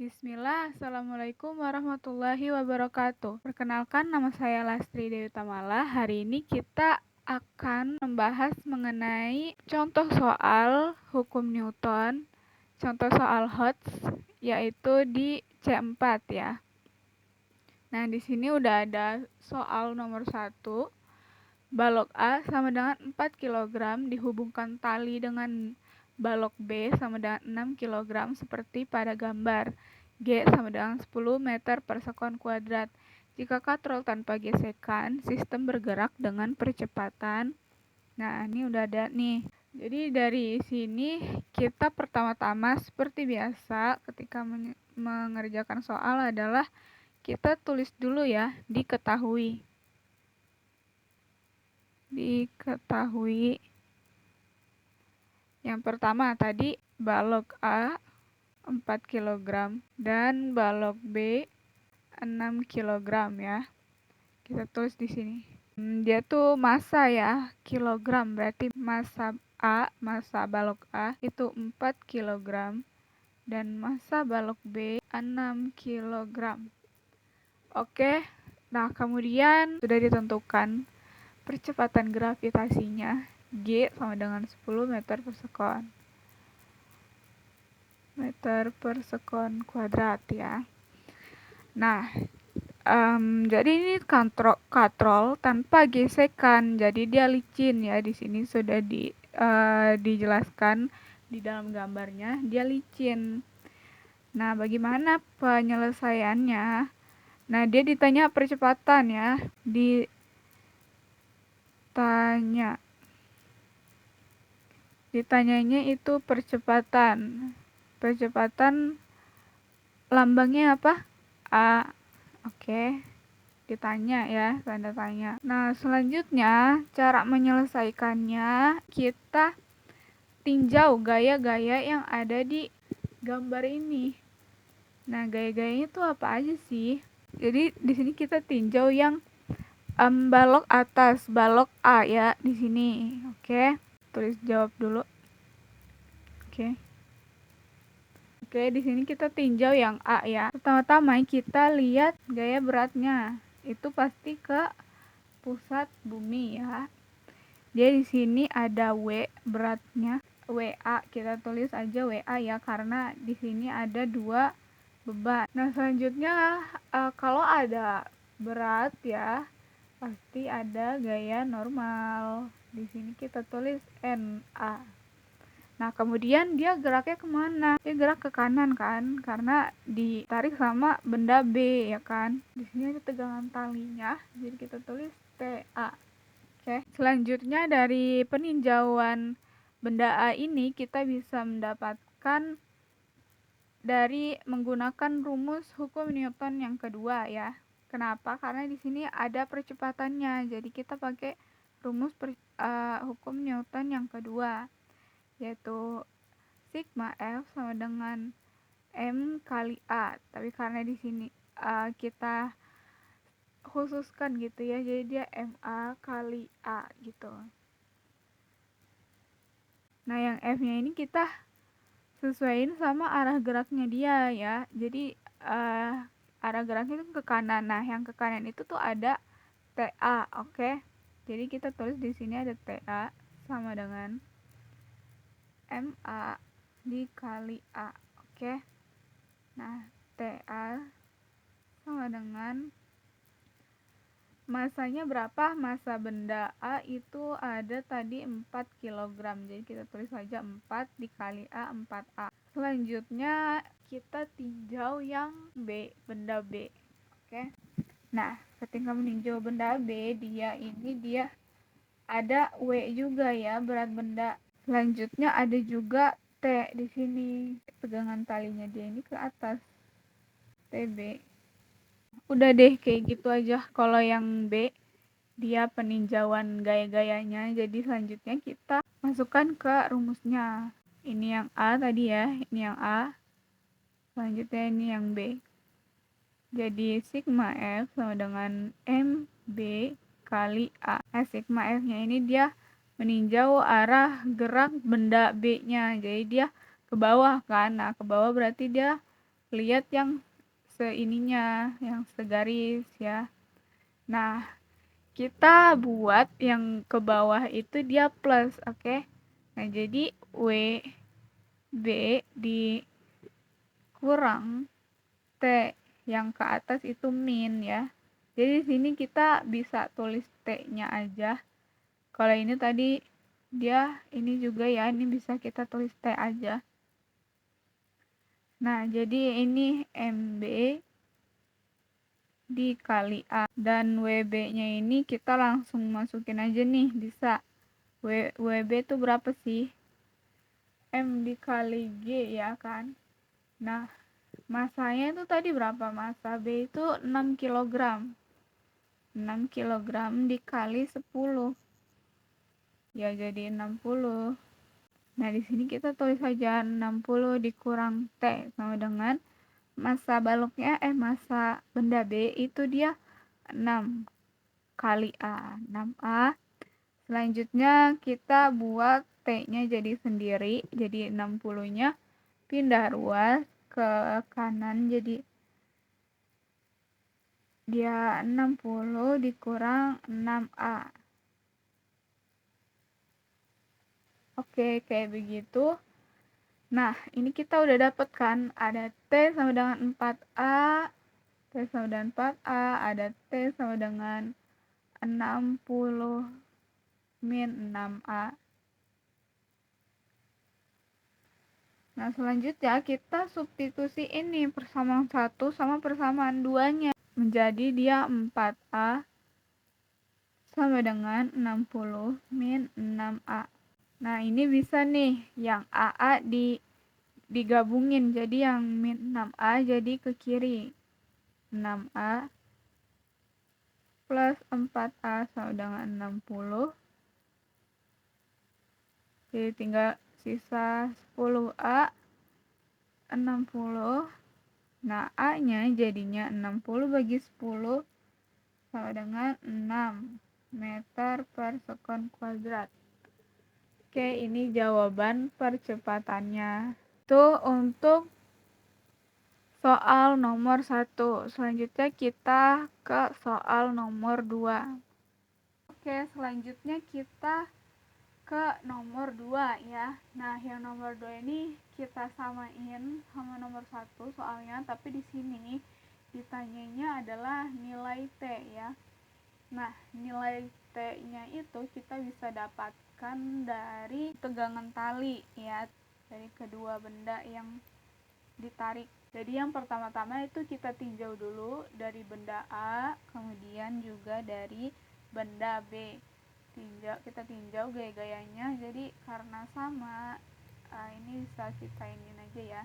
Bismillah, Assalamualaikum warahmatullahi wabarakatuh. Perkenalkan, nama saya Lastri Dewi Tamala. Hari ini kita akan membahas mengenai contoh soal hukum Newton, contoh soal Hertz, yaitu di C4 ya. Nah, di sini udah ada soal nomor 1. Balok A sama dengan 4 kg dihubungkan tali dengan balok B sama dengan 6 kg seperti pada gambar. G sama dengan 10 meter per sekon kuadrat. Jika katrol tanpa gesekan, sistem bergerak dengan percepatan. Nah, ini udah ada nih. Jadi dari sini kita pertama-tama seperti biasa ketika mengerjakan soal adalah kita tulis dulu ya, diketahui. Yang pertama tadi balok A 4 kg dan balok B 6 kg ya. Kita tulis di sini. Dia tuh massa ya, kilogram, berarti massa balok A itu 4 kg dan massa balok B 6 kg. Oke. Nah, kemudian sudah ditentukan percepatan gravitasinya G sama dengan 10 meter per sekon kuadrat ya. Nah, jadi ini katrol tanpa gesekan, jadi dia licin ya. Di sini sudah dijelaskan di dalam gambarnya, dia licin. Nah, bagaimana penyelesaiannya? Nah, dia ditanya percepatan ya, ditanyanya itu percepatan lambangnya apa? A. Oke. Ditanya ya, tanda tanya. Nah, selanjutnya cara menyelesaikannya kita tinjau gaya-gaya yang ada di gambar ini. Nah, gaya-gayanya itu apa aja sih? Jadi di sini kita tinjau yang balok atas, balok A ya di sini. Oke. Tulis jawab dulu. Oke, di sini kita tinjau yang A ya. Pertama-tama kita lihat gaya beratnya. Itu pasti ke pusat bumi ya. Dia di sini ada W beratnya, WA. Kita tulis aja WA ya karena di sini ada 2 beban. Nah, selanjutnya kalau ada berat ya, pasti ada gaya normal. Di sini kita tulis NA. Nah, kemudian dia geraknya kemana? Dia gerak ke kanan kan, karena ditarik sama benda B ya kan. Di sini ada tegangan talinya, jadi kita tulis TA. Oke. Selanjutnya dari peninjauan benda A ini kita bisa mendapatkan dari menggunakan rumus hukum Newton yang kedua ya. Kenapa? Karena di sini ada percepatannya. Jadi kita pakai rumus hukum Newton yang kedua, yaitu sigma F sama dengan M kali A. Tapi karena di sini kita khususkan gitu ya, jadi dia MA kali A gitu. Nah, yang F-nya ini kita sesuaiin sama arah geraknya dia ya. Jadi arah geraknya itu ke kanan. Nah, yang ke kanan itu tuh ada TA, oke? Jadi kita tulis di sini ada TA sama dengan MA dikali A, oke? Nah, TA sama dengan masanya berapa? Massa benda A itu ada tadi 4 kg. Jadi kita tulis saja 4 dikali A, 4A. Selanjutnya kita tinjau yang B, benda B. Oke. Nah, ketika meninjau benda B, dia ada W juga ya, berat benda. Selanjutnya ada juga T di sini. Pegangan talinya dia ini ke atas. TB. Udah deh, kayak gitu aja. Kalau yang B, dia peninjauan gaya-gayanya. Jadi selanjutnya kita masukkan ke rumusnya. Ini yang A tadi ya, ini yang A. Selanjutnya ini yang B. Jadi sigma F sama dengan MB kali A. Nah, sigma F-nya ini dia meninjau arah gerak benda B-nya. Jadi dia ke bawah kan. Nah, ke bawah berarti dia lihat yang seininya, yang segaris ya. Nah, kita buat yang ke bawah itu dia plus, oke? Nah, jadi WB dikurang T yang ke atas itu min ya. Jadi di sini kita bisa tulis T-nya aja. Kalau ini tadi dia ini juga ya, ini bisa kita tulis T aja. Nah, jadi ini MB dikali A, dan WB-nya ini kita langsung masukin aja nih, bisa. WB itu berapa sih? M dikali G ya kan. Nah, masanya itu tadi berapa? Massa B itu 6 kg. 6 kg dikali 10. Ya jadi 60. Nah, di sini kita tulis saja 60 dikurang T sama dengan massa baloknya massa benda B itu dia 6 kali A. 6A. Selanjutnya kita buat T-nya jadi sendiri. Jadi 60-nya pindah ruas ke kanan, jadi dia 60 dikurang 6A. Oke, kayak begitu. Nah, ini kita udah dapet kan, ada T sama dengan 4A, T sama dengan 4A, ada T sama dengan 60 min 6A. Nah, selanjutnya kita substitusi ini persamaan 1 sama persamaan 2-nya. Menjadi dia 4A sama dengan 60 min 6A. Nah, ini bisa nih, yang AA digabungin, jadi yang min 6A jadi ke kiri. 6A plus 4A sama dengan 60. Jadi tinggal sisa 10A, 60. Nah, A-nya jadinya 60 bagi 10 sama dengan 6 meter per sekon kuadrat. Oke, ini jawaban percepatannya. Itu untuk soal nomor 1. Selanjutnya kita ke soal nomor 2. Oke, selanjutnya kita ke nomor 2 ya. Nah, yang nomor 2 ini kita samain sama nomor 1 soalnya, tapi di sini ditanyanya adalah nilai T ya. Nah, nilai T-nya itu kita bisa dapatkan dari tegangan tali ya, dari kedua benda yang ditarik. Jadi yang pertama-tama itu kita tinjau dulu dari benda A, kemudian juga dari benda B. Kita tinjau gaya-gayanya, jadi karena sama, ini bisa kita iniin aja ya.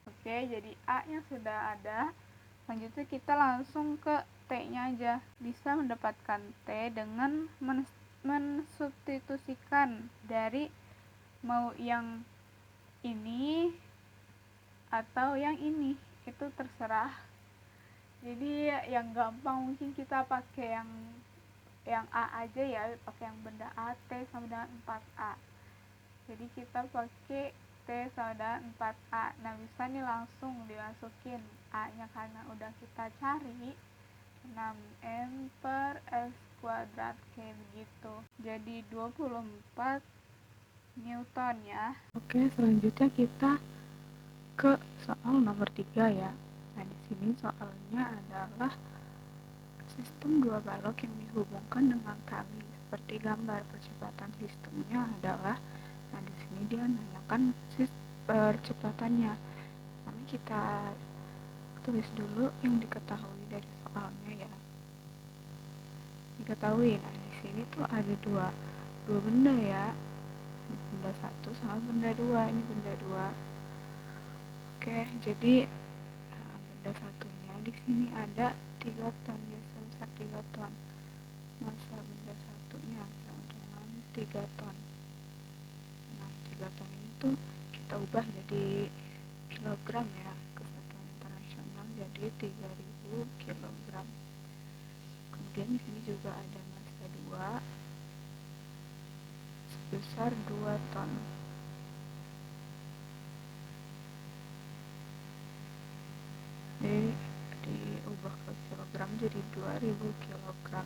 Oke, jadi A-nya sudah ada. Selanjutnya kita langsung ke T-nya aja. Bisa mendapatkan T dengan mensubstitusikan dari mau yang ini atau yang ini, itu terserah. Jadi yang gampang mungkin kita pakai yang A aja ya, pakai yang benda A, T sama dengan 4A. Jadi kita pakai T sama dengan 4A. Nah, bisa nih langsung dimasukin A-nya karena udah kita cari 6M per S kuadrat kayak begitu. Jadi 24 Newton ya. Oke, selanjutnya kita ke soal nomor 3 ya. Nah, di sini soalnya adalah sistem dua balok yang dihubungkan dengan tali. Seperti gambar percepatan sistemnya adalah, nah di sini dia nanyakan percepatannya. Nanti kita tulis dulu yang diketahui dari soalnya ya. Diketahui, nah di sini tuh ada dua benda ya. Benda 1 sama benda 2. Ini benda 2. Oke, jadi benda satunya di sini ada 3 ton, dia sebesar 3 ton. Massa benda satunya sama dengan 3 ton. Nah, 3 ton ini tuh kita ubah jadi kilogram ya, kesatuan internasional, jadi 3000 kilogram. Kemudian di sini juga ada massa 2 sebesar 2 ton. jadi diubah ke kilogram jadi 2000 kilogram.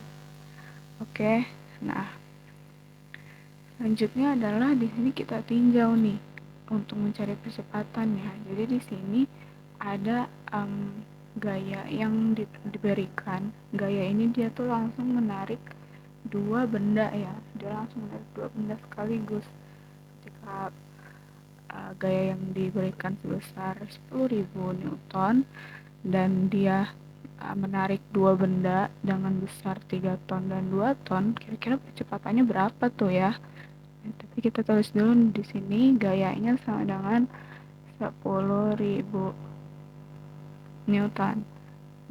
Oke, nah selanjutnya adalah di sini kita tinjau nih untuk mencari percepatan ya. Jadi di sini ada gaya yang diberikan. Gaya ini dia tuh langsung menarik dua benda ya. Dia langsung menarik dua benda sekaligus. Ketika gaya yang diberikan sebesar 10.000 Newton dan dia menarik dua benda dengan besar 3 ton dan 2 ton, kira-kira percepatannya berapa tuh ya? Nah, tapi kita tulis dulu di sini gayanya sama dengan 10.000 Newton.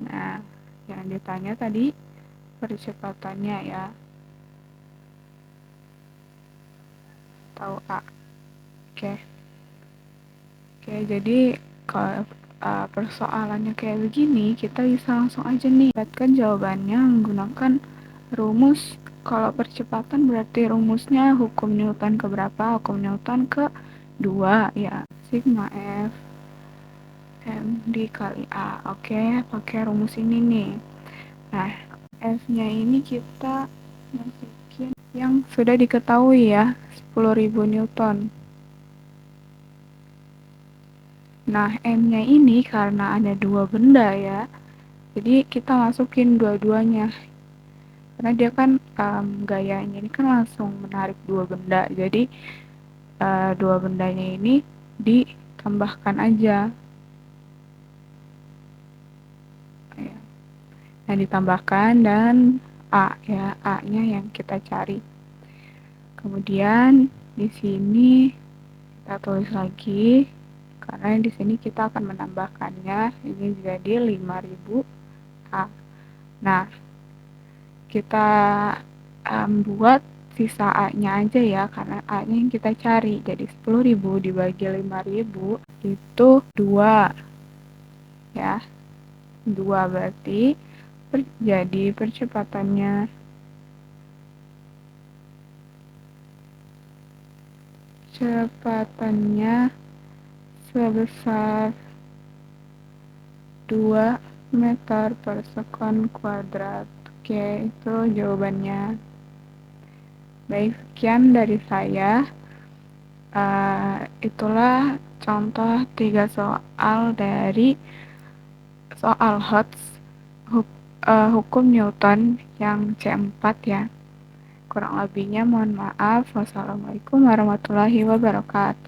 Nah, yang ditanya tadi percepatannya ya, tahu A. Oke. Oke, jadi kalau persoalannya kayak begini, kita bisa langsung aja nih dapatkan jawabannya menggunakan rumus. Kalau percepatan berarti rumusnya hukum Newton ke berapa? Hukum Newton ke 2 ya. Sigma F M dikali A. Oke, pakai rumus ini nih. Nah, F-nya ini kita masukin yang sudah diketahui ya, 10.000 Newton. Nah, M-nya ini karena ada dua benda ya, jadi kita masukin dua-duanya. Karena dia kan gayanya ini kan langsung menarik dua benda, jadi dua bendanya ini ditambahkan aja. Nah, ditambahkan dan A ya, A-nya yang kita cari. Kemudian di sini kita tulis lagi karena di sini kita akan menambahkannya, ini jadi 5.000 A. Nah, kita buat sisa A-nya aja ya, karena A-nya yang kita cari. Jadi 10.000 dibagi 5.000 itu 2 ya. 2 berarti jadi percepatannya sebesar 2 meter per sekon kuadrat. Oke, itu jawabannya. Baik, sekian dari saya. Itulah contoh 3 soal dari soal HOTS hukum Newton yang C4 ya. Kurang lebihnya mohon maaf. Wassalamualaikum warahmatullahi wabarakatuh.